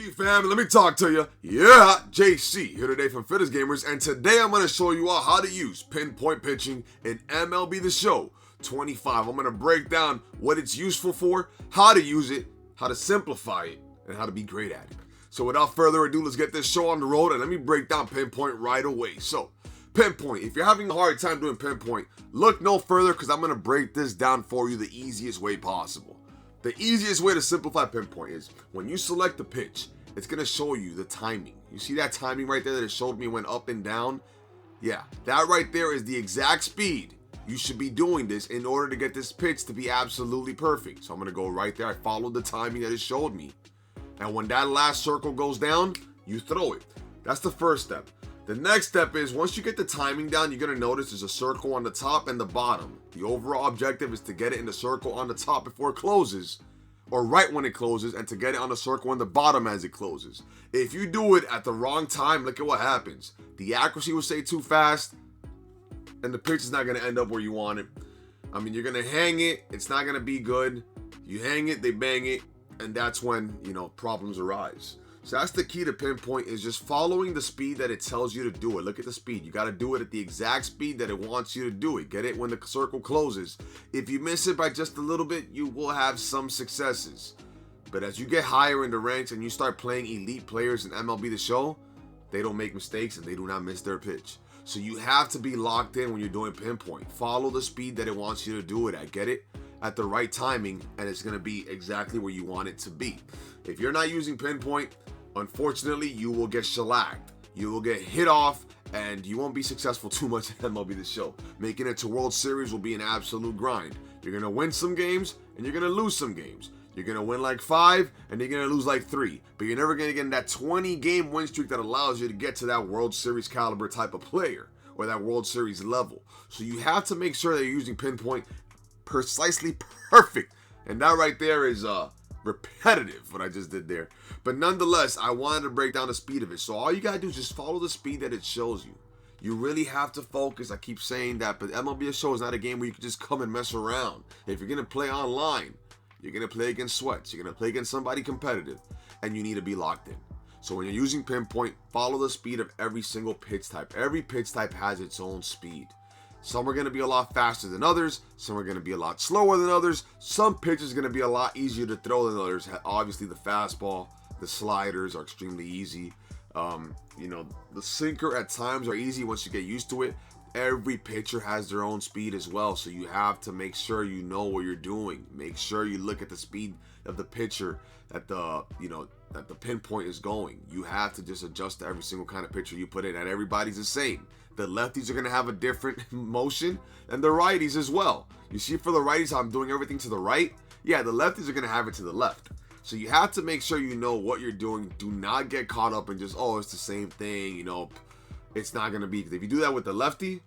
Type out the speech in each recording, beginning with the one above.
MLB fam, let me talk to you. Yeah, JC here today from Fittest Gamers, and today I'm going to show you all how to use pinpoint pitching in MLB The Show 25. I'm going to break down what it's useful for, how to use it, how to simplify it, and how to be great at it. So without further ado, let's get this show on the road, and let me break down pinpoint right away. So, pinpoint, if you're having a hard time doing pinpoint, look no further because I'm going to break this down for you the easiest way possible. The easiest way to simplify pinpoint is when you select the pitch, it's going to show you the timing. You see that timing right there that it showed me went up and down? Yeah, that right there is the exact speed you should be doing this in order to get this pitch to be absolutely perfect. So I'm going to go right there. I followed the timing that it showed me. And when that last circle goes down, you throw it. That's the first step. The next step is once you get the timing down, you're going to notice there's a circle on the top and the bottom. The overall objective is to get it in the circle on the top before it closes, or right when it closes, and to get it on the circle on the bottom as it closes. If you do it at the wrong time, look at what happens. The accuracy will say too fast, and the pitch is not going to end up where you want it. I mean, you're going to hang it. It's not going to be good. You hang it, they bang it, and that's when, problems arise. So that's the key to pinpoint, is just following the speed that it tells you to do it. Look at the speed. You got to do it at the exact speed that it wants you to do it. Get it when the circle closes. If you miss it by just a little bit, you will have some successes. But as you get higher in the ranks and you start playing elite players in MLB The Show, they don't make mistakes and they do not miss their pitch. So you have to be locked in when you're doing pinpoint. Follow the speed that it wants you to do it at. Get it at the right timing, and it's going to be exactly where you want it to be. If you're not using pinpoint, unfortunately, you will get shellacked. You will get hit off, and you won't be successful too much at MLB The Show. Making it to World Series will be an absolute grind. You're going to win some games, and you're going to lose some games. You're going to win like 5, and you're going to lose like 3. But you're never going to get in that 20-game win streak that allows you to get to that World Series caliber type of player, or that World Series level. So you have to make sure that you're using pinpoint precisely perfect. And that right there is repetitive, what I just did there. But nonetheless, I wanted to break down the speed of it. So all you gotta do is just follow the speed that it shows you. You really have to focus. I keep saying that, but MLB The Show is not a game where you can just come and mess around. If you're gonna play online, you're gonna play against sweats, you're gonna play against somebody competitive, and you need to be locked in. So when you're using pinpoint, follow the speed of every single pitch type. Every pitch type has its own speed. Some are going to be a lot faster than others. Some are going to be a lot slower than others. Some pitches are going to be a lot easier to throw than others. Obviously, the fastball, the sliders are extremely easy. The sinker at times are easy once you get used to it. Every pitcher has their own speed as well. So you have to make sure you know what you're doing. Make sure you look at the speed of the pitcher that the pinpoint is going. You have to just adjust to every single kind of pitcher you put in. And everybody's the same. The lefties are going to have a different motion, and the righties as well. You see, for the righties, how I'm doing everything to the right? Yeah, the lefties are going to have it to the left. So you have to make sure you know what you're doing. Do not get caught up in just, it's the same thing, It's not going to be. Because if you do that with the lefty,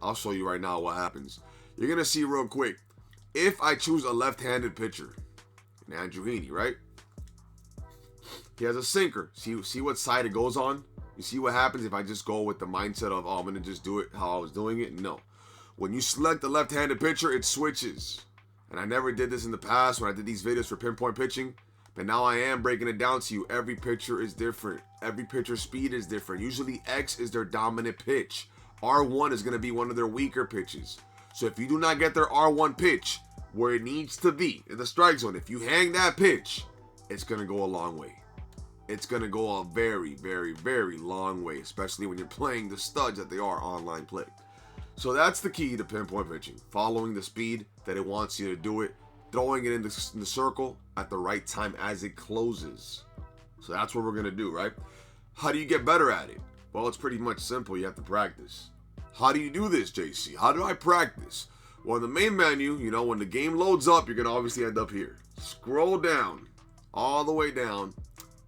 I'll show you right now what happens. You're going to see real quick. If I choose a left-handed pitcher, Andrew Heaney, right? He has a sinker. See what side it goes on? You see what happens if I just go with the mindset of, I'm going to just do it how I was doing it? No. When you select the left-handed pitcher, it switches. And I never did this in the past when I did these videos for pinpoint pitching. But now I am breaking it down to you. Every pitcher is different. Every pitcher's speed is different. Usually X is their dominant pitch. R1 is going to be one of their weaker pitches. So if you do not get their R1 pitch where it needs to be in the strike zone, if you hang that pitch, it's going to go a long way. It's going to go a very, very, very long way, especially when you're playing the studs that they are online play. So that's the key to pinpoint pitching. Following the speed that it wants you to do it, throwing it in the circle at the right time as it closes. So that's what we're going to do, right? How do you get better at it? Well, it's pretty much simple. You have to practice. How do you do this, JC? How do I practice? Well, in the main menu, when the game loads up, you're going to obviously end up here. Scroll down, all the way down,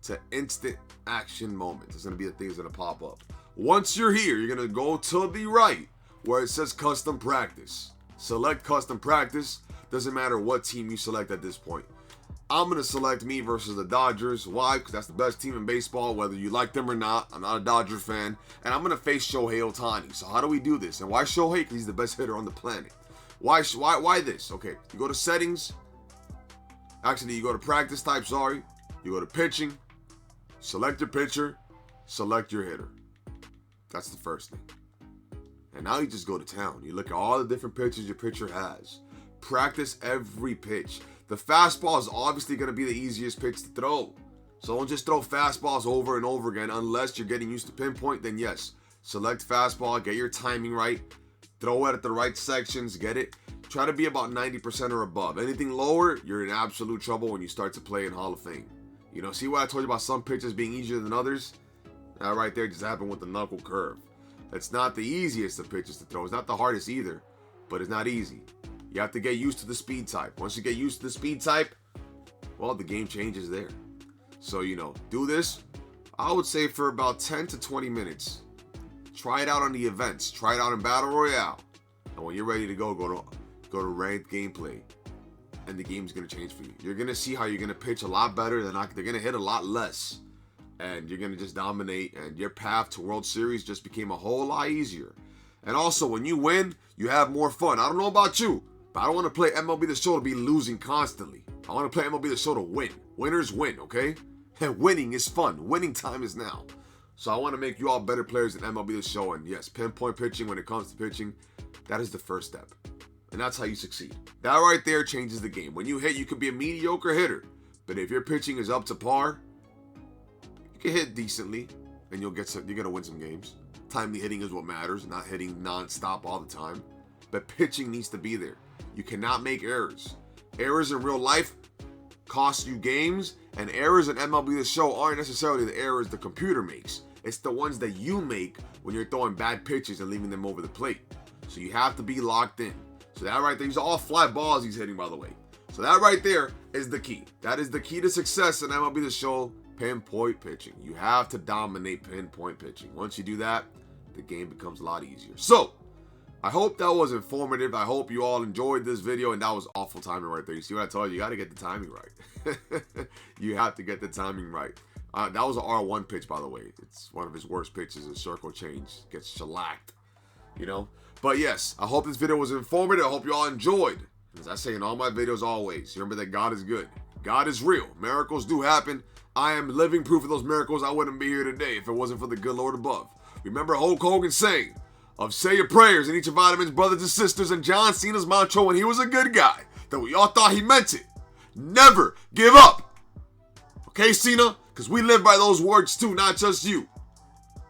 to instant action moments. It's going to be the things that are pop up. Once you're here, you're going to go to the right where it says custom practice. Select custom practice. Doesn't matter what team you select at this point. I'm going to select me versus the Dodgers. Why? Because that's the best team in baseball, whether you like them or not. I'm not a Dodger fan. And I'm going to face Shohei Ohtani. So how do we do this? And why Shohei? Because he's the best hitter on the planet. Why this? Okay, you go to settings. Actually, you go to practice type, sorry. You go to pitching. select your pitcher, select your hitter. That's the first thing. And now you just go to town. You look at all the different pitches your pitcher has. Practice every pitch. The fastball is obviously going to be the easiest pitch to throw. So don't just throw fastballs over and over again unless you're getting used to pinpoint. Then yes, select fastball, get your timing right, throw it at the right sections, get it. Try to be about 90% or above. Anything lower, you're in absolute trouble when you start to play in Hall of Fame. You know, see what I told you about some pitches being easier than others? That right there just happened with the knuckle curve. It's not the easiest of pitches to throw. It's not the hardest either, but it's not easy. You have to get used to the speed type. Once you get used to the speed type, well, the game changes there. So, you know, do this, I would say, for about 10 to 20 minutes. Try it out on the events. Try it out in Battle Royale. And when you're ready to go to ranked gameplay. And the game's going to change for you. You're going to see how you're going to pitch a lot better. They're going to hit a lot less. And you're going to just dominate. And your path to World Series just became a whole lot easier. And also, when you win, you have more fun. I don't know about you, but I don't want to play MLB The Show to be losing constantly. I want to play MLB The Show to win. Winners win, okay? And winning is fun. Winning time is now. So I want to make you all better players in MLB The Show. And yes, pinpoint pitching when it comes to pitching, that is the first step. And that's how you succeed. That right there changes the game. When you hit, you could be a mediocre hitter. But if your pitching is up to par, you can hit decently. And you're going to win some games. Timely hitting is what matters. Not hitting non-stop all the time. But pitching needs to be there. You cannot make errors. Errors in real life cost you games. And errors in MLB The Show aren't necessarily the errors the computer makes. It's the ones that you make when you're throwing bad pitches and leaving them over the plate. So you have to be locked in. So that right there, these are all fly balls he's hitting, by the way. So that right there is the key. That is the key to success in MLB The Show, pinpoint pitching. You have to dominate pinpoint pitching. Once you do that, the game becomes a lot easier. So, I hope that was informative. I hope you all enjoyed this video, and that was awful timing right there. You see what I told you? You got to get the timing right. You have to get the timing right. That was an R1 pitch, by the way. It's one of his worst pitches, a circle change. Gets shellacked, you know? But yes, I hope this video was informative. I hope you all enjoyed. As I say in all my videos always, remember that God is good. God is real. Miracles do happen. I am living proof of those miracles. I wouldn't be here today if it wasn't for the good Lord above. Remember Hulk Hogan saying, of say your prayers and eat your vitamins, brothers and sisters, and John Cena's mantra when he was a good guy, that we all thought he meant it. Never give up. Okay, Cena? Because we live by those words too, not just you.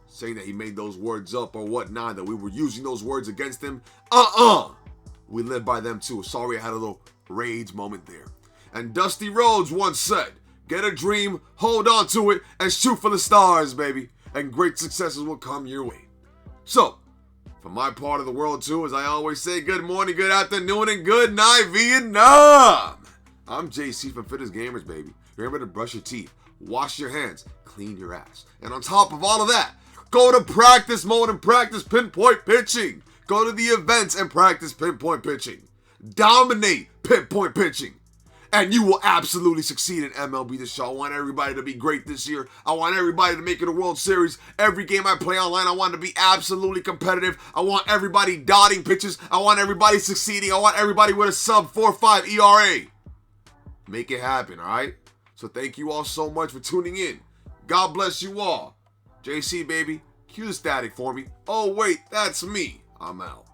Saying that he made those words up or whatnot, that we were using those words against him. We live by them too. Sorry I had a little rage moment there. And Dusty Rhodes once said, get a dream, hold on to it, and shoot for the stars, baby. And great successes will come your way. So, from my part of the world too, as I always say, good morning, good afternoon, and good night, Vietnam. I'm JC from Fittest Gamers, baby. Remember to brush your teeth, wash your hands, clean your ass. And on top of all of that, go to practice mode and practice pinpoint pitching. Go to the events and practice pinpoint pitching. Dominate pinpoint pitching. And you will absolutely succeed in MLB The Show. I want everybody to be great this year. I want everybody to make it a World Series. Every game I play online, I want to be absolutely competitive. I want everybody dotting pitches. I want everybody succeeding. I want everybody with a sub 4.5 ERA. Make it happen, all right? So thank you all so much for tuning in. God bless you all. JC, baby, cue the static for me. Oh, wait, that's me. I'm out.